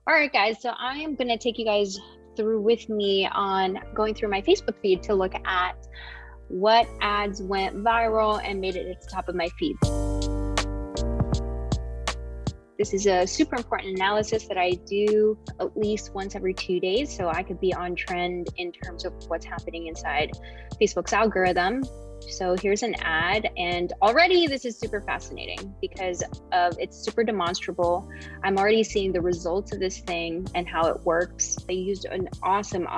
All right, guys, so I am going to take you guys through with me on going through my Facebook feed to look at what ads went viral and made it at the top of my feed. This is a super important analysis that I do at least once every 2 days, so I could be on trend in terms of what's happening inside Facebook's algorithm. So here's an ad, and already this is super fascinating because it's super demonstrable. I'm already seeing the results of this thing and how it works. I used an awesome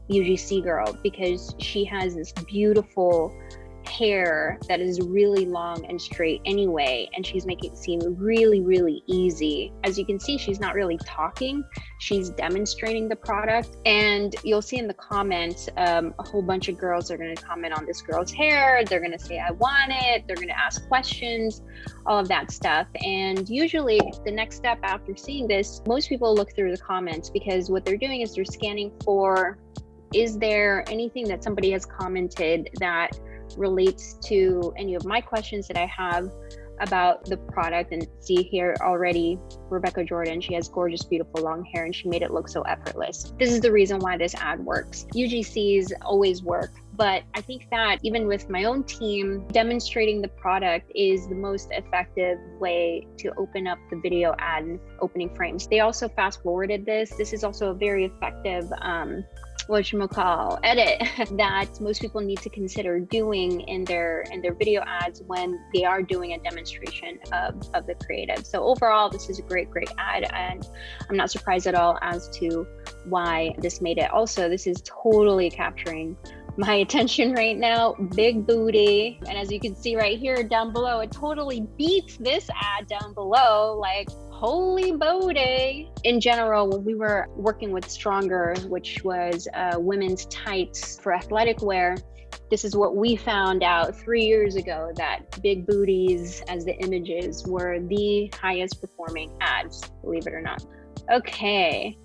UGC girl because she has this beautiful hair that is really long and straight anyway, and she's making it seem really easy. As you can see, she's not really talking, she's demonstrating the product, and you'll see in the comments a whole bunch of girls are going to comment on this girl's hair. They're going to say I want it, they're going to ask questions, all of that stuff. And usually the next step after seeing this, most people look through the comments because what they're doing is they're scanning for, is there anything that somebody has commented that relates to any of my questions that I have about the product. And see here already, Rebecca Jordan, she has gorgeous, beautiful long hair, and she made it look so effortless. This is the reason why this ad works. UGCs always work, but I think that even with my own team, demonstrating the product is the most effective way to open up the video ad and opening frames. They also fast forwarded this. This is also a very effective edit that most people need to consider doing in their video ads when they are doing a demonstration of the creative. So overall, this is a great ad, and I'm not surprised at all as to why this made it. Also, this is totally capturing my attention right now. Big booty, and as you can see right here down below, it totally beats this ad down below. Like, holy booty. In general, when we were working with Stronger, which was women's tights for athletic wear, this is what we found out 3 years ago, that big booties as the images were the highest performing ads, believe it or not. Okay.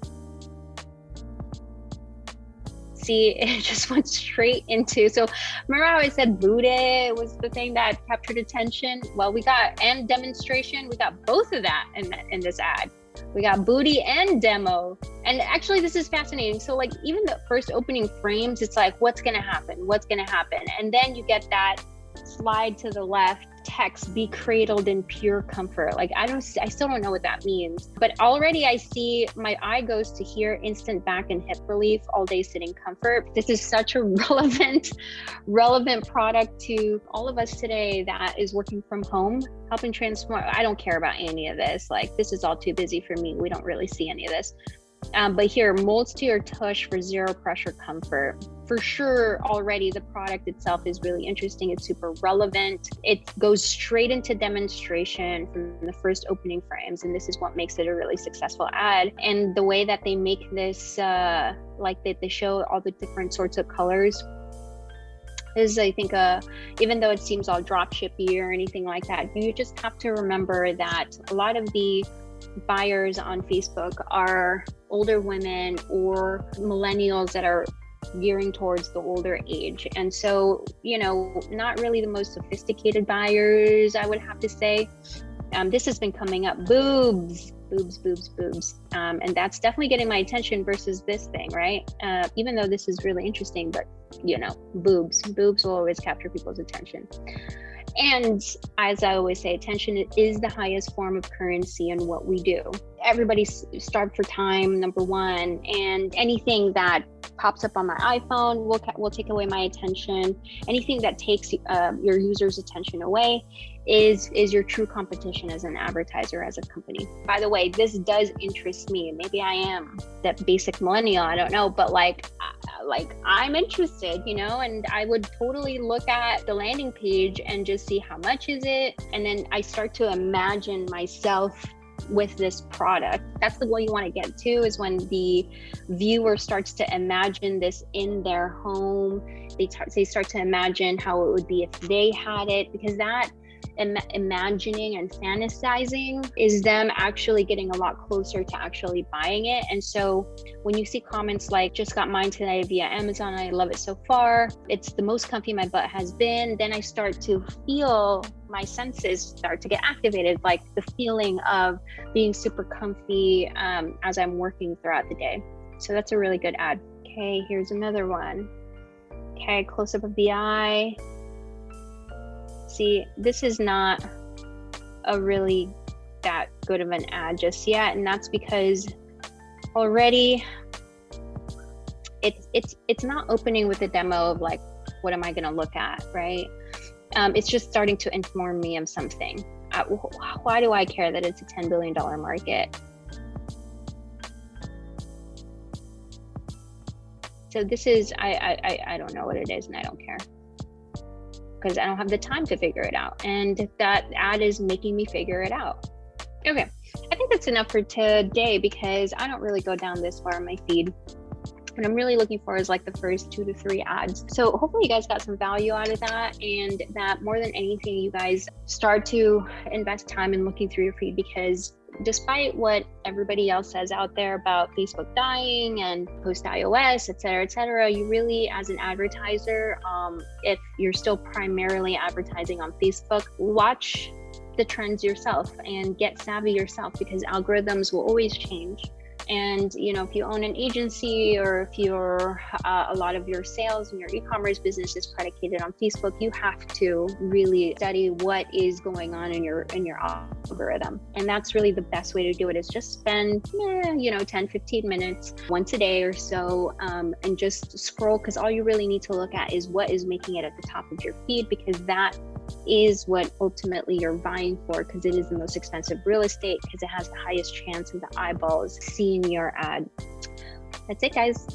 See, it just went straight into, so remember how I said booty was the thing that captured attention? Well, we got, and demonstration, we got both of that in this ad. We got booty and demo. And actually, this is fascinating. So like, even the first opening frames, it's like, what's gonna happen? And then you get that slide to the left text, be cradled in pure comfort. Like, I still don't know what that means, but already I see my eye goes to here, instant back and hip relief, all day sitting comfort. This is such a relevant product to all of us today that is working from home, helping transform. I don't care about any of this. Like, this is all too busy for me. We don't really see any of this. But here, molds to your tush for zero pressure comfort. For sure, already the product itself is really interesting. It's super relevant. It goes straight into demonstration from the first opening frames, and this is what makes it a really successful ad. And the way that they make this, like they show all the different sorts of colors, is, I think, even though it seems all drop shippy or anything like that, you just have to remember that a lot of the buyers on Facebook are older women or millennials that are gearing towards the older age. And so, not really the most sophisticated buyers, I would have to say. This has been coming up, boobs. And that's definitely getting my attention versus this thing, right? Even though this is really interesting, but boobs will always capture people's attention. And as I always say, attention is the highest form of currency in what we do. Everybody's starved for time, number one, and anything that pops up on my iPhone will take away my attention. Anything that takes your user's attention away is your true competition as an advertiser, as a company. By the way, this does interest me. Maybe I am that basic millennial, I don't know, but like I'm interested, and I would totally look at the landing page and just see how much is it, and then I start to imagine myself with this product. That's the way you want to get to, is when the viewer starts to imagine this in their home. They start to imagine how it would be if they had it, because that imagining and fantasizing is them actually getting a lot closer to actually buying it. And so when you see comments like, just got mine today via Amazon, I love it so far, it's the most comfy my butt has been, then I start to feel my senses start to get activated, like the feeling of being super comfy as I'm working throughout the day. So that's a really good ad. Okay, here's another one. Okay, close up of the eye. See, this is not a really that good of an ad just yet, and that's because already it's not opening with a demo of like, what am I going to look at, right? It's just starting to inform me of something. Why do I care that it's a $10 billion market? So this is, I don't know what it is, and I don't care, because I don't have the time to figure it out. And that ad is making me figure it out. Okay, I think that's enough for today, because I don't really go down this far in my feed. What I'm really looking for is like the first 2 to 3 ads. So hopefully you guys got some value out of that, and that more than anything, you guys start to invest time in looking through your feed, because despite what everybody else says out there about Facebook dying and post iOS, et cetera, you really, as an advertiser, if you're still primarily advertising on Facebook, watch the trends yourself and get savvy yourself, because algorithms will always change. And if you own an agency, or if you're a lot of your sales and your e-commerce business is predicated on Facebook, you have to really study what is going on in your algorithm. And that's really the best way to do it, is just spend 10-15 minutes once a day or so, and just scroll, because all you really need to look at is what is making it at the top of your feed, because that is what ultimately you're vying for, because it is the most expensive real estate, because it has the highest chance of the eyeballs seeing your ad. That's it, guys.